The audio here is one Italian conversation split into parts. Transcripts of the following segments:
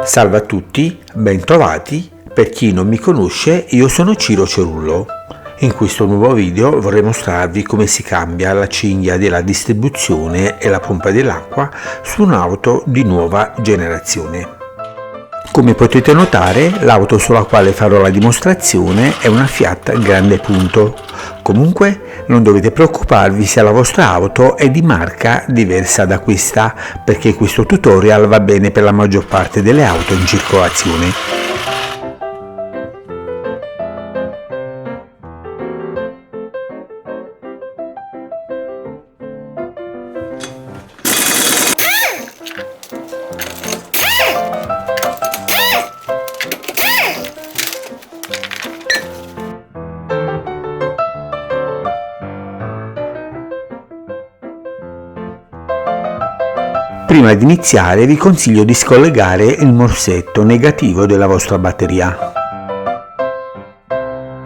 Salve a tutti, bentrovati. Per chi non mi conosce, io sono Ciro Cerullo. In questo nuovo video vorrei mostrarvi come si cambia la cinghia della distribuzione e la pompa dell'acqua su un'auto di nuova generazione. Come potete notare, l'auto sulla quale farò la dimostrazione è una Fiat Grande Punto. Comunque non dovete preoccuparvi se la vostra auto è di marca diversa da questa, perché questo tutorial va bene per la maggior parte delle auto in circolazione. Prima di iniziare vi consiglio di scollegare il morsetto negativo della vostra batteria.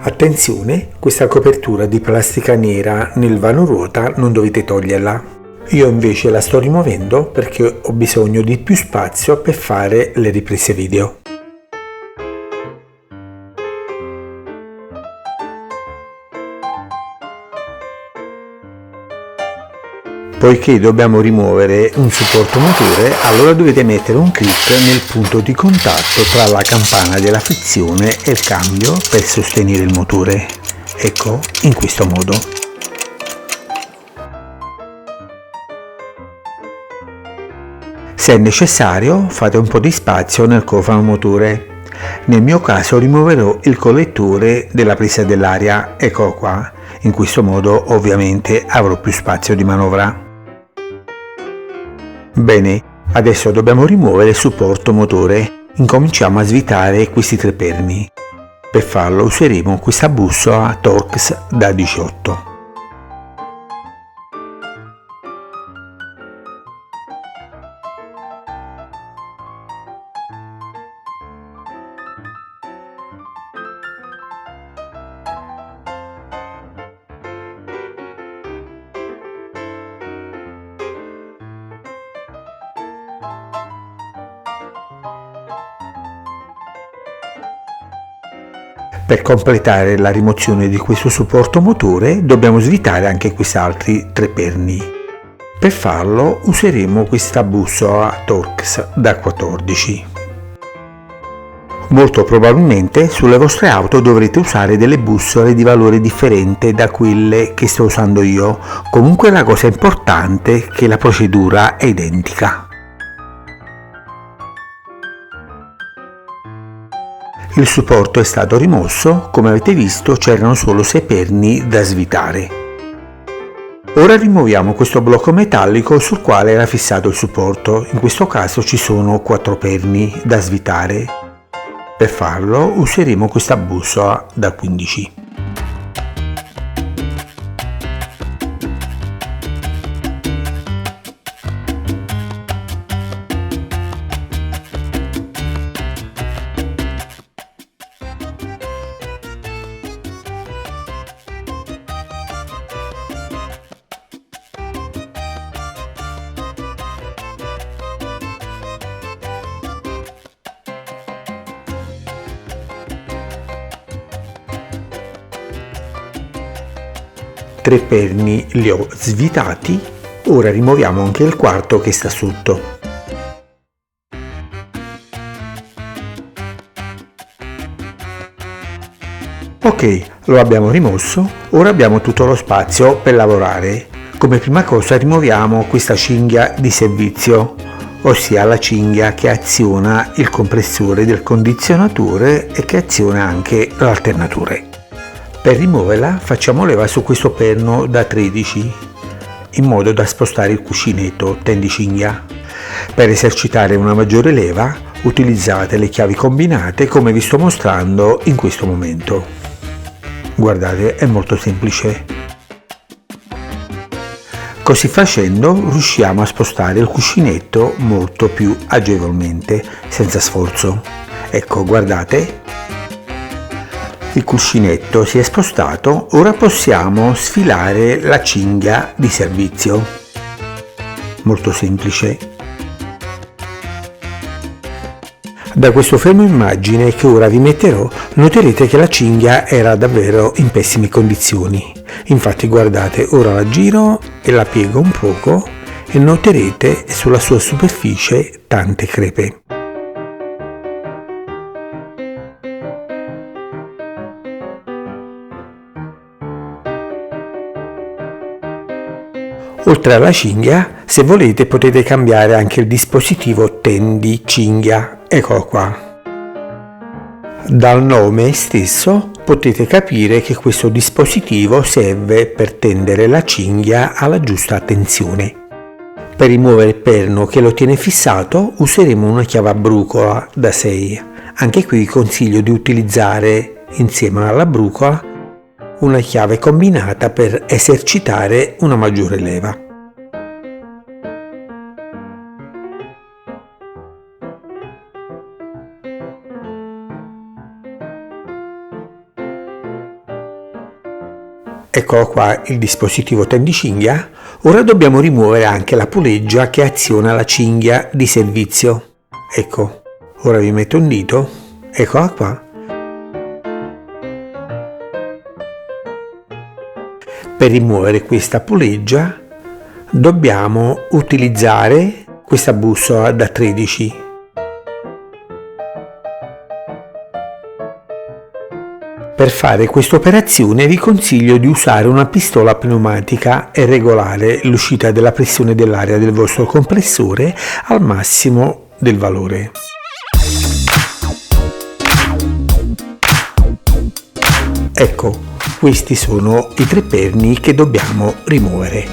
Attenzione, questa copertura di plastica nera nel vano ruota non dovete toglierla. Io invece la sto rimuovendo perché ho bisogno di più spazio per fare le riprese video. Poiché dobbiamo rimuovere un supporto motore, allora dovete mettere un clic nel punto di contatto tra la campana della frizione e il cambio per sostenere il motore. Ecco, in questo modo. Se è necessario, fate un po' di spazio nel cofano motore. Nel mio caso rimuoverò il collettore della presa dell'aria, eccolo qua. In questo modo ovviamente avrò più spazio di manovra. Bene, adesso dobbiamo rimuovere il supporto motore. Incominciamo a svitare questi tre perni. Per farlo useremo questa bussola Torx da 18. Per completare la rimozione di questo supporto motore dobbiamo svitare anche questi altri tre perni. Per farlo useremo questa bussola Torx da 14. Molto probabilmente sulle vostre auto dovrete usare delle bussole di valore differente da quelle che sto usando io. Comunque la cosa importante è che la procedura è identica. Il supporto è stato rimosso, come avete visto c'erano solo 6 perni da svitare. Ora rimuoviamo questo blocco metallico sul quale era fissato il supporto, in questo caso ci sono 4 perni da svitare. Per farlo useremo questa bussola da 15. Tre perni li ho svitati, ora rimuoviamo anche il quarto che sta sotto. Ok, lo abbiamo rimosso, ora abbiamo tutto lo spazio per lavorare. Come prima cosa rimuoviamo questa cinghia di servizio, ossia la cinghia che aziona il compressore del condizionatore e che aziona anche l'alternatore. Per rimuoverla facciamo leva su questo perno da 13 in modo da spostare il cuscinetto tendicinghia. Per esercitare una maggiore leva utilizzate le chiavi combinate come vi sto mostrando in questo momento. Guardate, è molto semplice. Così facendo riusciamo a spostare il cuscinetto molto più agevolmente, senza sforzo. Ecco, guardate. Il cuscinetto si è spostato, ora possiamo sfilare la cinghia di servizio. Molto semplice. Da questo fermo immagine che ora vi metterò noterete che la cinghia era davvero in pessime condizioni. Infatti guardate, ora la giro e la piego un poco e noterete sulla sua superficie tante crepe. Oltre alla cinghia, se volete potete cambiare anche il dispositivo tendi cinghia, eccolo qua. Dal nome stesso potete capire che questo dispositivo serve per tendere la cinghia alla giusta tensione. Per rimuovere il perno che lo tiene fissato useremo una chiave a brucola da 6. Anche qui vi consiglio di utilizzare insieme alla brucola una chiave combinata per esercitare una maggiore leva. Eccolo qua il dispositivo tendicinghia. Ora dobbiamo rimuovere anche la puleggia che aziona la cinghia di servizio. Ecco, ora vi metto un dito, eccola qua. Per rimuovere questa puleggia dobbiamo utilizzare questa bussola da 13. Per fare questa operazione vi consiglio di usare una pistola pneumatica e regolare l'uscita della pressione dell'aria del vostro compressore al massimo del valore. Ecco, questi sono i 3 perni che dobbiamo rimuovere.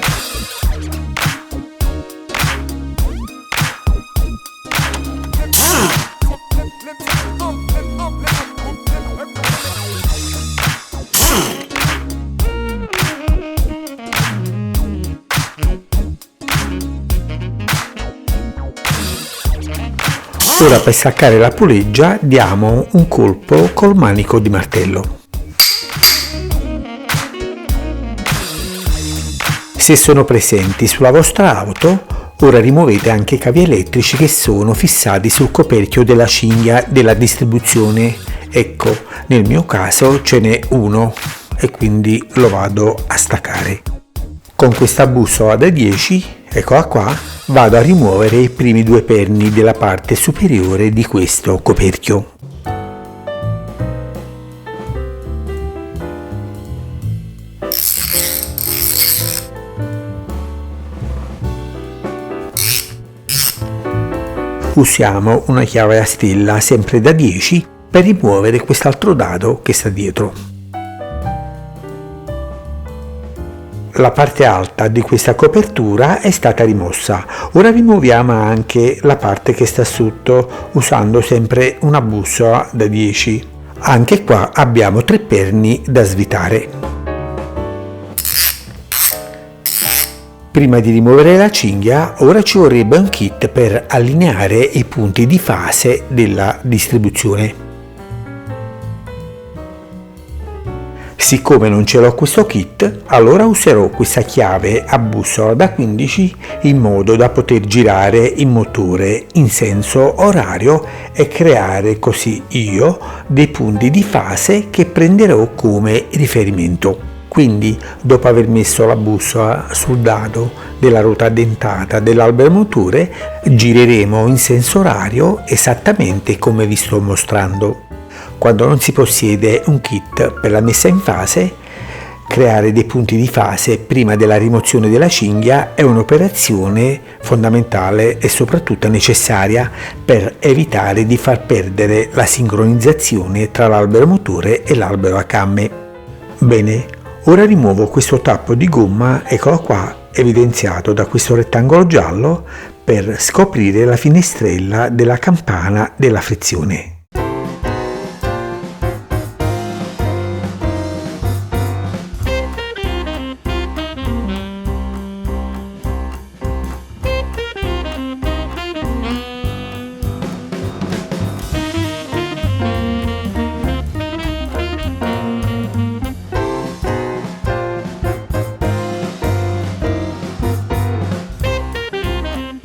Ora per staccare la puleggia diamo un colpo col manico di martello. Se sono presenti sulla vostra auto, ora rimuovete anche i cavi elettrici che sono fissati sul coperchio della cinghia della distribuzione. Ecco, nel mio caso ce n'è uno e quindi lo vado a staccare. Con questa bussola da 10, eccola qua, vado a rimuovere i primi 2 perni della parte superiore di questo coperchio. Usiamo una chiave a stella sempre da 10 per rimuovere quest'altro dado che sta dietro. La parte alta di questa copertura è stata rimossa. Ora rimuoviamo anche la parte che sta sotto usando sempre una bussola da 10. Anche qua abbiamo 3 perni da svitare. Prima di rimuovere la cinghia, ora ci vorrebbe un kit per allineare i punti di fase della distribuzione. Siccome non ce l'ho questo kit, allora userò questa chiave a bussola da 15 in modo da poter girare il motore in senso orario e creare così io dei punti di fase che prenderò come riferimento. Quindi, dopo aver messo la bussola sul dado della ruota dentata dell'albero motore, gireremo in senso orario esattamente come vi sto mostrando. Quando non si possiede un kit per la messa in fase, creare dei punti di fase prima della rimozione della cinghia è un'operazione fondamentale e soprattutto necessaria per evitare di far perdere la sincronizzazione tra l'albero motore e l'albero a camme. Bene, ora rimuovo questo tappo di gomma, eccolo qua, evidenziato da questo rettangolo giallo, per scoprire la finestrella della campana della frizione.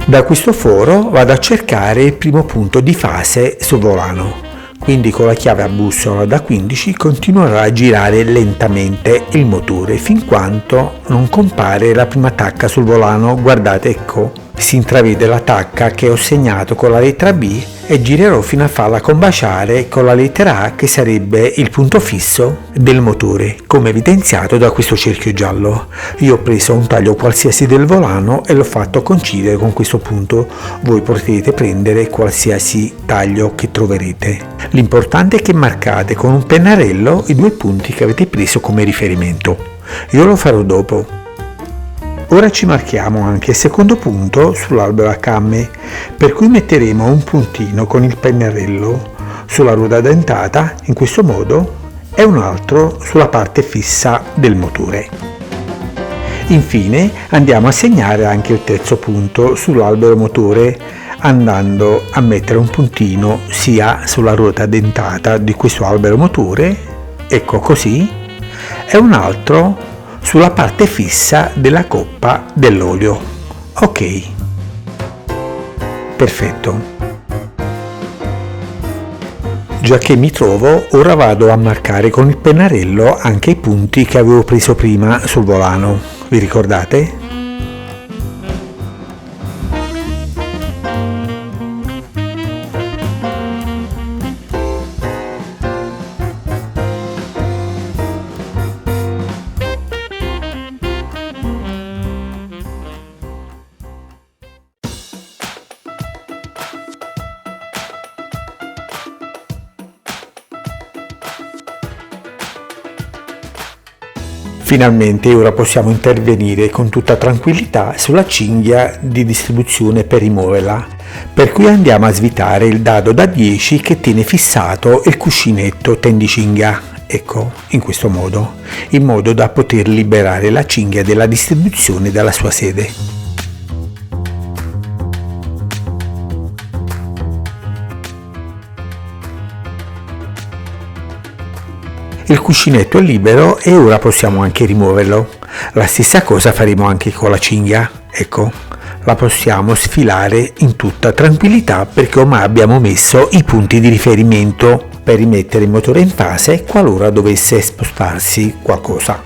Da questo foro vado a cercare il primo punto di fase sul volano, quindi con la chiave a bussola da 15 continuerò a girare lentamente il motore fin quanto non compare la prima tacca sul volano. Guardate, ecco, si intravede la tacca che ho segnato con la lettera B e girerò fino a farla combaciare con la lettera A, che sarebbe il punto fisso del motore, come evidenziato da questo cerchio giallo. Io ho preso un taglio qualsiasi del volano e l'ho fatto coincidere con questo punto. Voi potete prendere qualsiasi taglio che troverete. L'importante è che marcate con un pennarello i due punti che avete preso come riferimento. Io lo farò dopo. Ora ci marchiamo anche il secondo punto sull'albero a camme, per cui metteremo un puntino con il pennarello sulla ruota dentata in questo modo e un altro sulla parte fissa del motore. Infine andiamo a segnare anche il terzo punto sull'albero motore, andando a mettere un puntino sia sulla ruota dentata di questo albero motore, ecco così, e un altro sulla parte fissa della coppa dell'olio. Ok, perfetto. Già che mi trovo, ora vado a marcare con il pennarello anche i punti che avevo preso prima sul volano. Vi ricordate? Finalmente ora possiamo intervenire con tutta tranquillità sulla cinghia di distribuzione per rimuoverla, per cui andiamo a svitare il dado da 10 che tiene fissato il cuscinetto tendicinghia, ecco, in questo modo, in modo da poter liberare la cinghia della distribuzione dalla sua sede. Il cuscinetto è libero e ora possiamo anche rimuoverlo. La stessa cosa faremo anche con la cinghia, ecco, la possiamo sfilare in tutta tranquillità perché ormai abbiamo messo i punti di riferimento per rimettere il motore in fase qualora dovesse spostarsi qualcosa.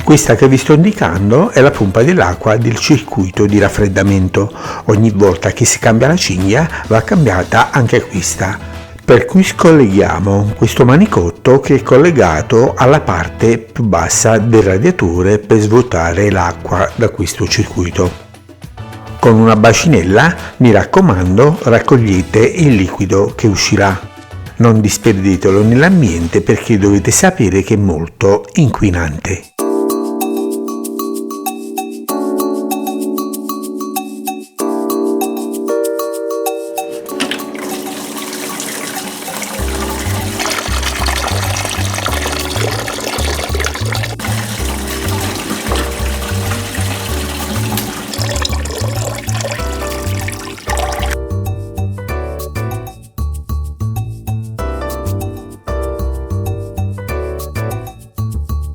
Questa che vi sto indicando è la pompa dell'acqua del circuito di raffreddamento. Ogni volta che si cambia la cinghia va cambiata anche questa. Per cui scolleghiamo questo manicotto che è collegato alla parte più bassa del radiatore per svuotare l'acqua da questo circuito. Con una bacinella, mi raccomando, raccogliete il liquido che uscirà. Non disperdetelo nell'ambiente perché dovete sapere che è molto inquinante.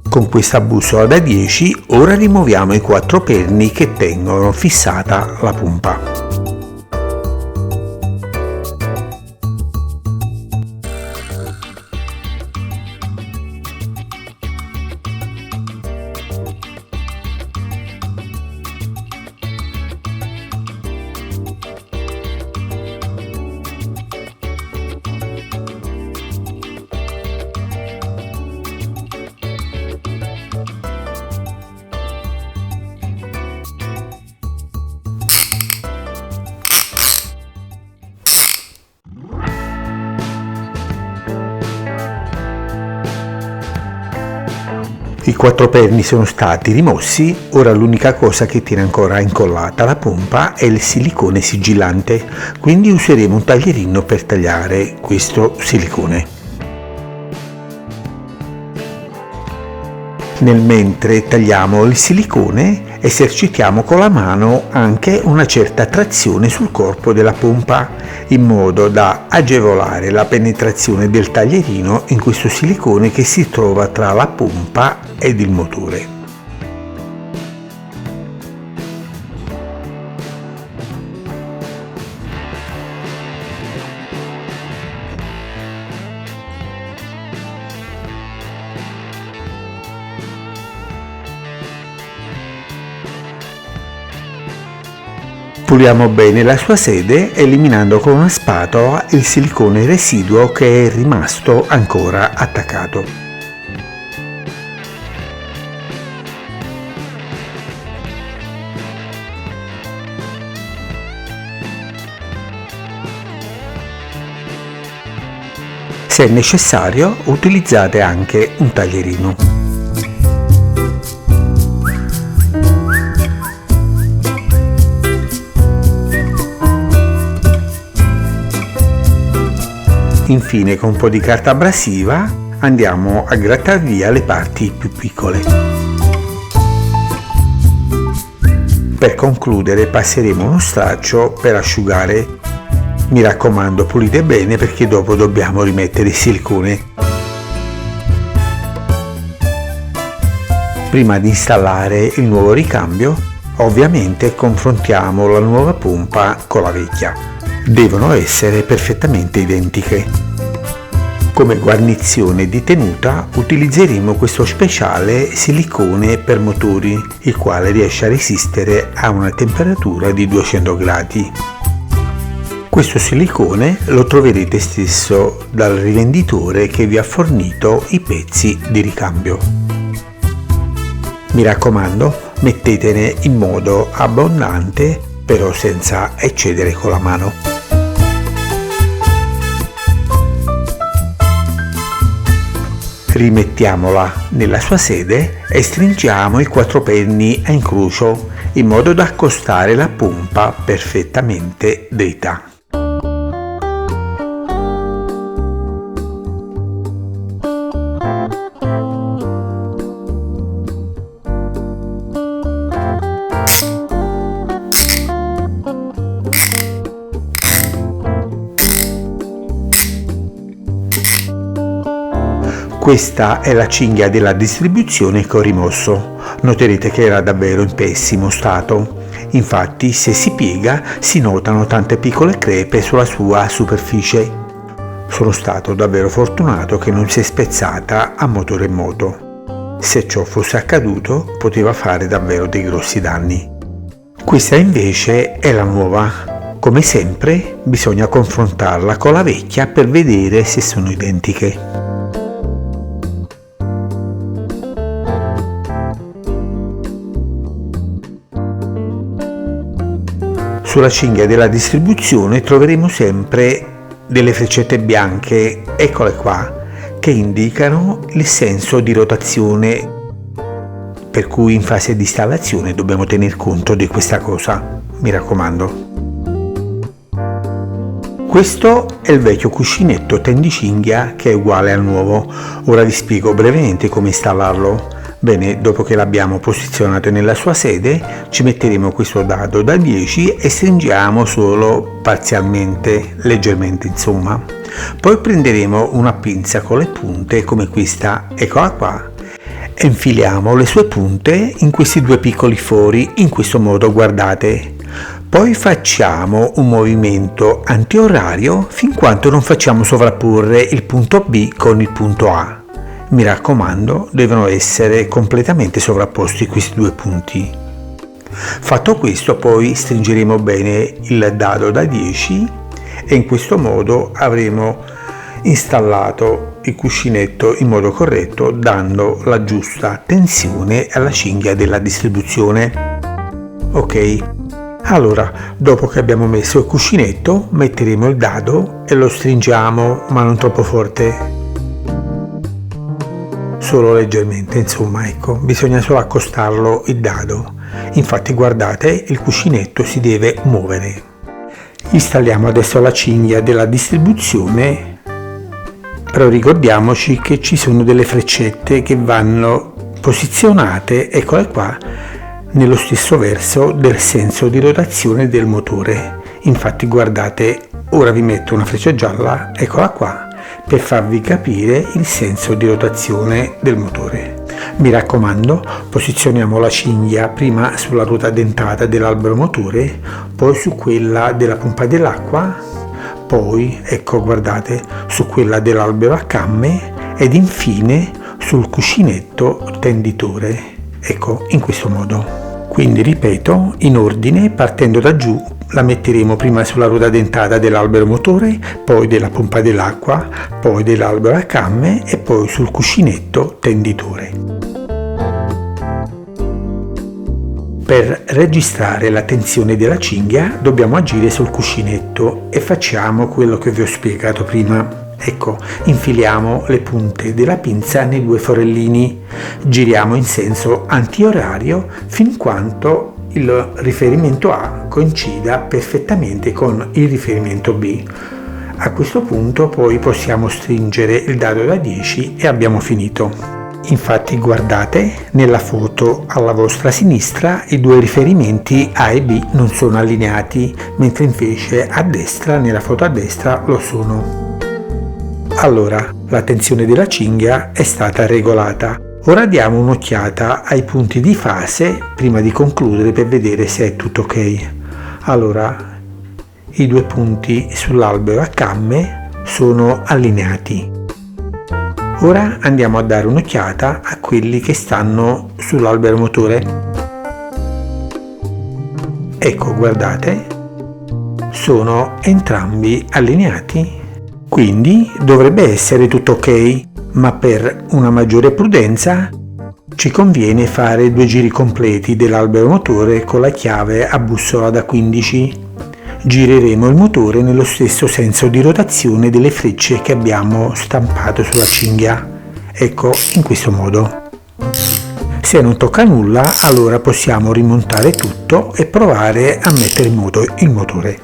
Con questa bussola da 10 ora rimuoviamo i 4 perni che tengono fissata la pompa. I 4 perni sono stati rimossi, ora l'unica cosa che tiene ancora incollata la pompa è il silicone sigillante, quindi useremo un taglierino per tagliare questo silicone. Nel mentre tagliamo il silicone, esercitiamo con la mano anche una certa trazione sul corpo della pompa, in modo da agevolare la penetrazione del taglierino in questo silicone che si trova tra la pompa ed il motore. Puliamo bene la sua sede eliminando con una spatola il silicone residuo che è rimasto ancora attaccato. Se è necessario, utilizzate anche un taglierino. Infine, con un po' di carta abrasiva andiamo a grattar via le parti più piccole. Per concludere passeremo uno straccio per asciugare. Mi raccomando, pulite bene perché dopo dobbiamo rimettere il silicone. Prima di installare il nuovo ricambio, ovviamente confrontiamo la nuova pompa con la vecchia. Devono essere perfettamente identiche. Come guarnizione di tenuta utilizzeremo questo speciale silicone per motori, il quale riesce a resistere a una temperatura di 200 gradi. Questo silicone lo troverete stesso dal rivenditore che vi ha fornito i pezzi di ricambio. Mi raccomando, mettetene in modo abbondante, però senza eccedere con la mano. Rimettiamola nella sua sede e stringiamo i 4 penny a incrocio in modo da accostare la pompa perfettamente dritta. Questa è la cinghia della distribuzione che ho rimosso. Noterete che era davvero in pessimo stato. Infatti, se si piega si notano tante piccole crepe sulla sua superficie. Sono stato davvero fortunato che non si è spezzata a motore e moto. Se ciò fosse accaduto, poteva fare davvero dei grossi danni. Questa invece è la nuova. Come sempre, bisogna confrontarla con la vecchia per vedere se sono identiche. Sulla cinghia della distribuzione troveremo sempre delle freccette bianche, eccole qua, che indicano il senso di rotazione, per cui in fase di installazione dobbiamo tener conto di questa cosa, mi raccomando. Questo è il vecchio cuscinetto tendicinghia che è uguale al nuovo. Ora vi spiego brevemente come installarlo. Bene, dopo che l'abbiamo posizionato nella sua sede, ci metteremo questo dado da 10 e stringiamo solo parzialmente, leggermente insomma. Poi prenderemo una pinza con le punte come questa, eccola qua, e infiliamo le sue punte in questi 2 piccoli fori, in questo modo, guardate. Poi facciamo un movimento antiorario fin quando non facciamo sovrapporre il punto B con il punto A. Mi raccomando, devono essere completamente sovrapposti questi 2 punti. Fatto questo, poi stringeremo bene il dado da 10 e in questo modo avremo installato il cuscinetto in modo corretto, dando la giusta tensione alla cinghia della distribuzione. Ok, allora dopo che abbiamo messo il cuscinetto metteremo il dado e lo stringiamo, ma non troppo forte, solo leggermente, insomma, ecco, bisogna solo accostarlo il dado. Infatti guardate, il cuscinetto si deve muovere. Installiamo adesso la cinghia della distribuzione, però ricordiamoci che ci sono delle freccette che vanno posizionate, eccole qua, nello stesso verso del senso di rotazione del motore. Infatti guardate, ora vi metto una freccia gialla, eccola qua, per farvi capire il senso di rotazione del motore. Mi raccomando, posizioniamo la cinghia prima sulla ruota dentata dell'albero motore, poi su quella della pompa dell'acqua, poi, ecco guardate, su quella dell'albero a camme ed infine sul cuscinetto tenditore, ecco, in questo modo. Quindi ripeto, in ordine, partendo da giù, la metteremo prima sulla ruota dentata dell'albero motore, poi della pompa dell'acqua, poi dell'albero a camme e poi sul cuscinetto tenditore. Per registrare la tensione della cinghia dobbiamo agire sul cuscinetto e facciamo quello che vi ho spiegato prima. Ecco, infiliamo le punte della pinza nei due forellini, giriamo in senso antiorario fin quanto il riferimento A coincida perfettamente con il riferimento B. A questo punto poi possiamo stringere il dado da 10 e abbiamo finito. Infatti guardate, nella foto alla vostra sinistra i due riferimenti A e B non sono allineati, mentre invece a destra, nella foto a destra, lo sono. Allora, la tensione della cinghia è stata regolata. Ora diamo un'occhiata ai punti di fase prima di concludere per vedere se è tutto ok. Allora, i due punti sull'albero a camme sono allineati. Ora andiamo a dare un'occhiata a quelli che stanno sull'albero motore. Ecco, guardate, sono entrambi allineati. Quindi dovrebbe essere tutto ok, ma per una maggiore prudenza ci conviene fare 2 giri completi dell'albero motore con la chiave a bussola da 15. Gireremo il motore nello stesso senso di rotazione delle frecce che abbiamo stampato sulla cinghia. Ecco, in questo modo. Se non tocca nulla, allora possiamo rimontare tutto e provare a mettere in moto il motore.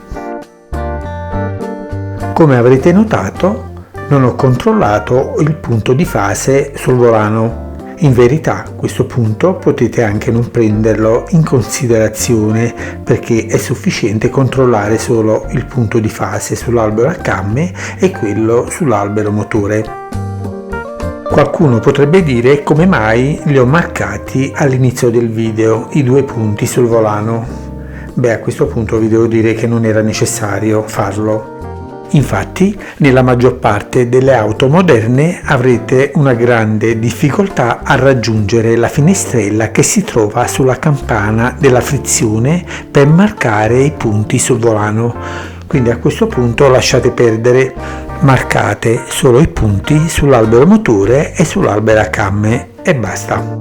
Come avrete notato, non ho controllato il punto di fase sul volano. In verità, questo punto potete anche non prenderlo in considerazione perché è sufficiente controllare solo il punto di fase sull'albero a camme e quello sull'albero motore. Qualcuno potrebbe dire come mai li ho marcati all'inizio del video, i 2 punti sul volano. Beh, a questo punto vi devo dire che non era necessario farlo. Infatti, nella maggior parte delle auto moderne avrete una grande difficoltà a raggiungere la finestrella che si trova sulla campana della frizione per marcare i punti sul volano. Quindi a questo punto lasciate perdere, marcate solo i punti sull'albero motore e sull'albero a camme e basta.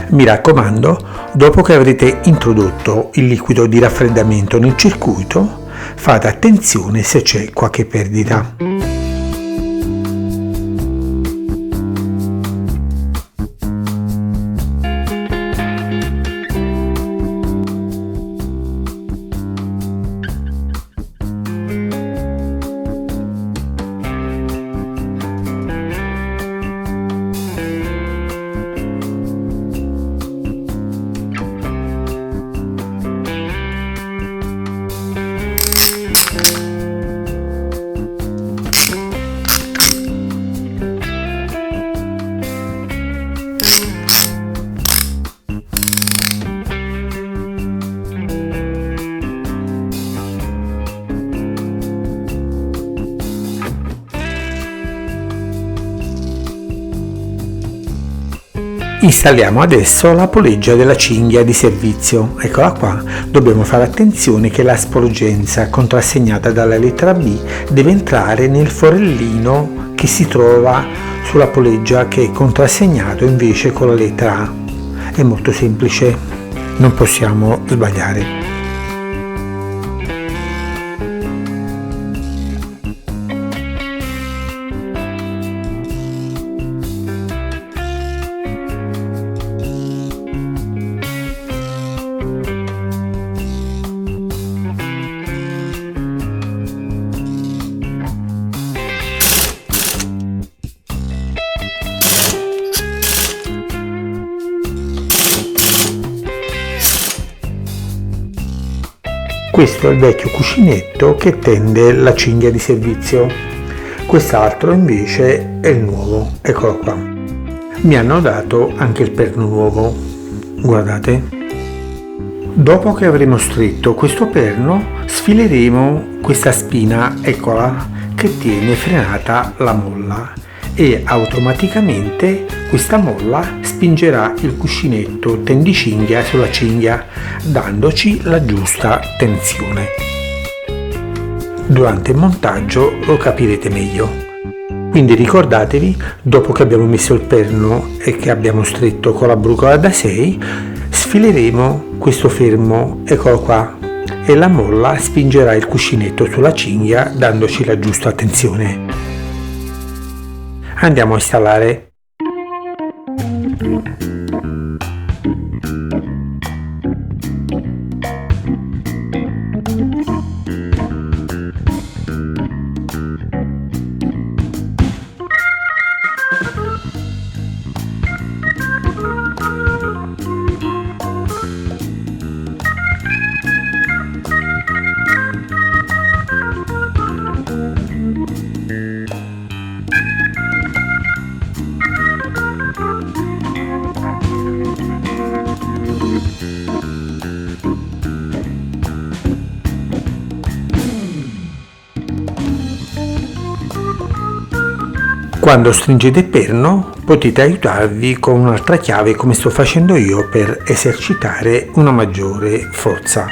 Mi raccomando, dopo che avrete introdotto il liquido di raffreddamento nel circuito, fate attenzione se c'è qualche perdita. Installiamo adesso la poleggia della cinghia di servizio. Eccola qua. Dobbiamo fare attenzione che la sporgenza contrassegnata dalla lettera B deve entrare nel forellino che si trova sulla poleggia che è contrassegnato invece con la lettera A. È molto semplice, non possiamo sbagliare. Questo è il vecchio cuscinetto che tende la cinghia di servizio, quest'altro invece è il nuovo, eccolo qua. Mi hanno dato anche il perno nuovo, guardate. Dopo che avremo stretto questo perno, sfileremo questa spina, eccola, che tiene frenata la molla e automaticamente Questa molla spingerà il cuscinetto tendicinghia sulla cinghia, dandoci la giusta tensione. Durante il montaggio lo capirete meglio. Quindi ricordatevi, dopo che abbiamo messo il perno e che abbiamo stretto con la brucola da 6, sfileremo questo fermo, eccolo qua, e la molla spingerà il cuscinetto sulla cinghia dandoci la giusta tensione. Andiamo a installare. Quando stringete il perno potete aiutarvi con un'altra chiave come sto facendo io per esercitare una maggiore forza.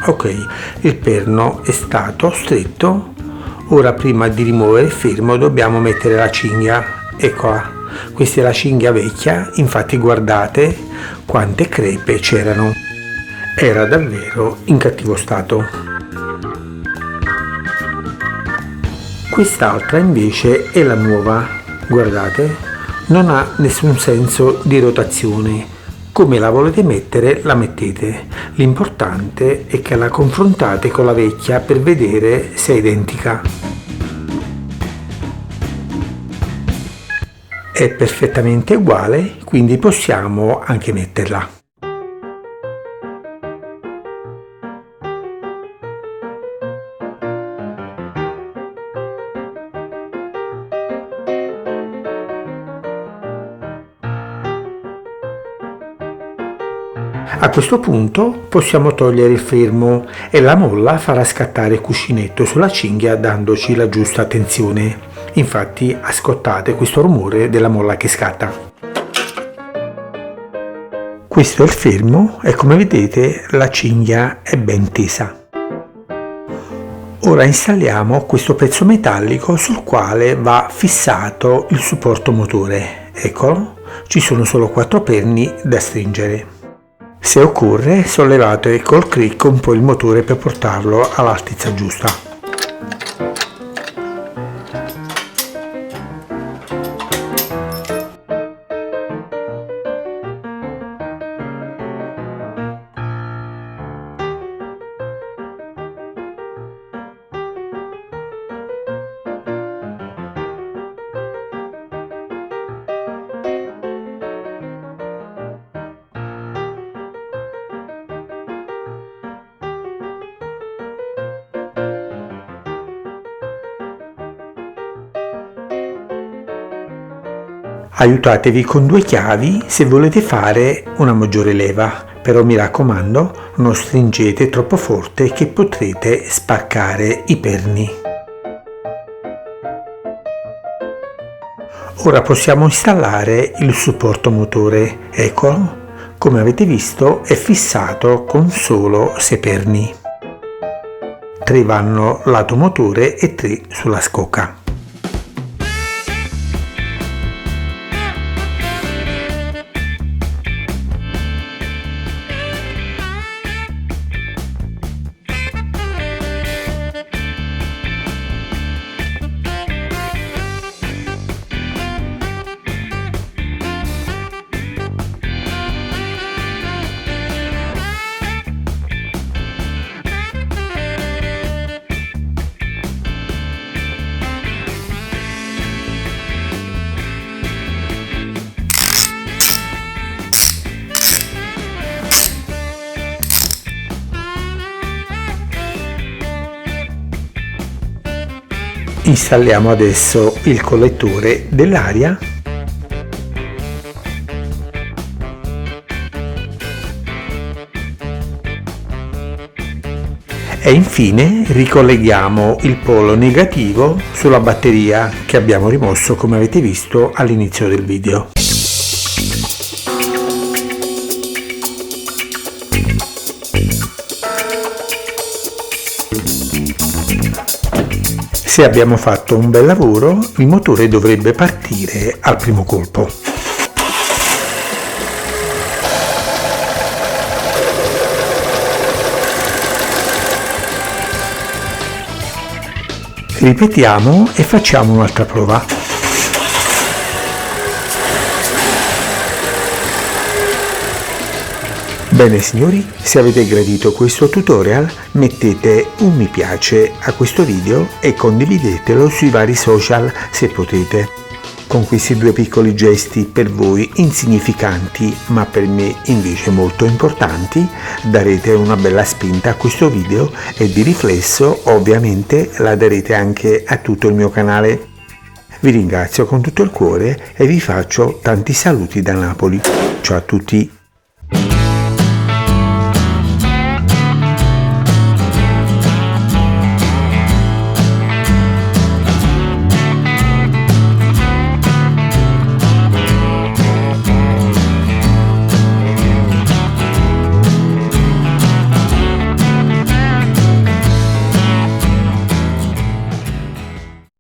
Ok, il perno è stato stretto, ora prima di rimuovere il fermo dobbiamo mettere la cinghia, eccola, questa è la cinghia vecchia, infatti guardate quante crepe c'erano, era davvero in cattivo stato. Quest'altra invece è la nuova, guardate, non ha nessun senso di rotazione, come la volete mettere la mettete, l'importante è che la confrontate con la vecchia per vedere se è identica. È perfettamente uguale, quindi possiamo anche metterla. A questo punto possiamo togliere il fermo e la molla farà scattare il cuscinetto sulla cinghia dandoci la giusta tensione. Infatti ascoltate questo rumore della molla che scatta. Questo è il fermo e come vedete la cinghia è ben tesa. Ora installiamo questo pezzo metallico sul quale va fissato il supporto motore. Eccolo, ci sono solo 4 perni da stringere. Se occorre, sollevate col crick un po' il motore per portarlo all'altezza giusta. Aiutatevi con 2 chiavi se volete fare una maggiore leva, però mi raccomando non stringete troppo forte che potrete spaccare i perni. Ora possiamo installare il supporto motore, eccolo, come avete visto è fissato con solo 6 perni. 3 vanno lato motore e 3 sulla scocca. Installiamo adesso il collettore dell'aria e E infine ricolleghiamo il polo negativo sulla batteria che abbiamo rimosso, come avete visto all'inizio del video. Se abbiamo fatto un bel lavoro, il motore dovrebbe partire al primo colpo. Ripetiamo e facciamo un'altra prova. Bene signori, se avete gradito questo tutorial mettete un mi piace a questo video e condividetelo sui vari social se potete. Con questi due piccoli gesti per voi insignificanti ma per me invece molto importanti darete una bella spinta a questo video e di riflesso ovviamente la darete anche a tutto il mio canale. Vi ringrazio con tutto il cuore e vi faccio tanti saluti da Napoli. Ciao a tutti!